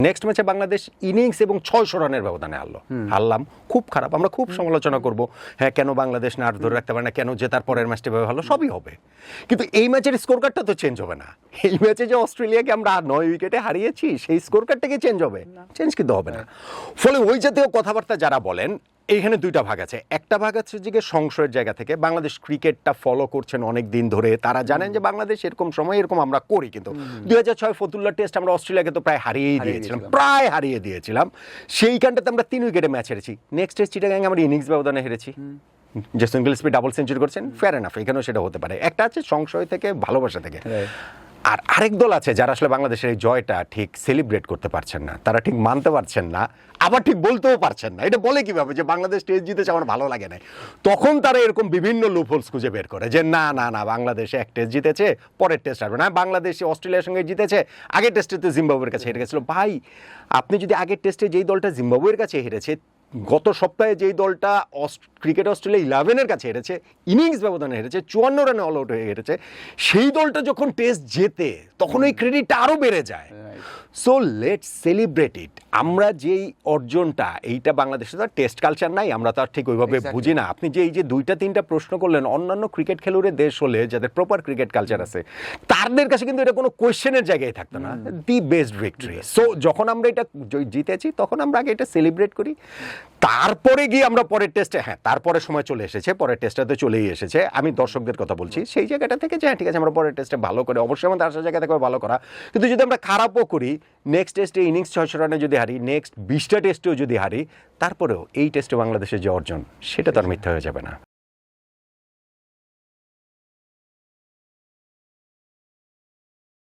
Next ম্যাচে Bangladesh innings এবং 600 রানের ব্যবধানে হারলাম, খুব খারাপ। আমরা খুব সমালোচনা করব, হ্যাঁ কেন বাংলাদেশ না ধরে রাখতে পারে না, কেন জেতার পরের ম্যাচটা ভালো, সবই হবে, কিন্তু এই ম্যাচের স্কোর কার্ডটা তো চেঞ্জ হবে না। এই ম্যাচে যে অস্ট্রেলিয়াকে আমরা 9 উইকেটে হারিয়েছি, সেই স্কোর কার্ডটাকে চেঞ্জ হবে? চেঞ্জ কিন্তু হবে না। ফলে ওই জাতীয় কথাবার্তা যারা বলেন, এইখানে দুইটা ভাগ আছে। একটা ভাগ আছে যে সংশয়ের জায়গা থেকে বাংলাদেশ ক্রিকেটটা ফলো করছেন অনেক দিন ধরে, তারা জানেন যে বাংলাদেশ এরকম সময় এরকম আমরা করি। কিন্তু 2006 ফতুল্লা টেস্ট আমরা অস্ট্রেলিয়াকে তো প্রায় হারিয়ে দিয়েছিলাম। সেইখানটাতে আমরা 3 উইকেটে ম্যাচ হেরেছি। নেক্সট টেস্ট চিটাগাং আমরা ইনিংস ব্যবধানে হেরেছি। জেসন গিলস্পি ডাবল সেঞ্চুরি করছেন, ফেয়ার এনাফ, এখানেও সেটা হতে পারে। একটা আছে সংশয় থেকে, ভালোবাসা থেকে। আর আরেক দল আছে যারা আসলে বাংলাদেশের এই জয়টা ঠিক সেলিব্রেট করতে পারছেন না, তারা ঠিক মানতে পারছেন না, আবার ঠিক বলতেও পারছেন না। এটা বলে কিভাবে যে বাংলাদেশ টেস্ট জিতেছে, আমার ভালো লাগে না। তখন তারা এরকম বিভিন্ন লুপহোলস খুঁজে বের করে যে না না না, বাংলাদেশে এক টেস্ট জিতেছে, পরের টেস্ট আসবে না। বাংলাদেশে অস্ট্রেলিয়ার সঙ্গে জিতেছে, আগের টেস্টে তো জিম্বাবুয়ের কাছে হেরে গেছিল। ভাই, আপনি যদি আগের টেস্টে যেই দলটা জিম্বাবুয়ের কাছে হেরেছে, গত সপ্তাহে যেই দলটা ক্রিকেট অস্ট্রেলিয়া 11-এর কাছে হেরেছে, ইনিংস ব্যবধানে হেরেছে, 54 রানে অল আউট হয়ে হেরেছে, সেই দলটা যখন টেস্ট জেতে তখন ওই ক্রেডিটটা আরও বেড়ে যায়। সো লেটস সেলিব্রেট ইট। আমরা যেই অর্জনটা, এইটা বাংলাদেশে তো টেস্ট কালচার নাই, আমরা তো আর ঠিক ওইভাবে বুঝি না। আপনি যে এই যে 2-3টা প্রশ্ন করলেন, অন্যান্য ক্রিকেট খেলুড়ে দেশ হলে যাদের প্রপার ক্রিকেট কালচার আছে, তাদের কাছে কিন্তু এটা কোনো কোয়েশ্চেনের জায়গায় থাকতো না। The best victory. সো যখন আমরা এটা জিতেছি, তখন আমরা আগে এটা সেলিব্রেট করি, তারপরে গিয়ে আমরা পরের টেস্টে, হ্যাঁ তারপরে সময় চলে এসেছে, পরের টেস্টটাতে চলেই এসেছে। আমি দর্শকদের কথা বলছি সেই জায়গাটা থেকে যে হ্যাঁ ঠিক আছে, আমরা পরের টেস্টে ভালো করে, অবশ্যই আমাদের আসার জায়গা থেকে ভালো করা। কিন্তু যদি আমরা খারাপও করি, নেক্সট টেস্টে ইনিংস 600 রানে যদি হারি, নেক্সট 20টা টেস্টেও যদি হারি, তারপরেও এই টেস্টে বাংলাদেশের যে অর্জন, সেটা তো আর মিথ্যা হয়ে যাবে না।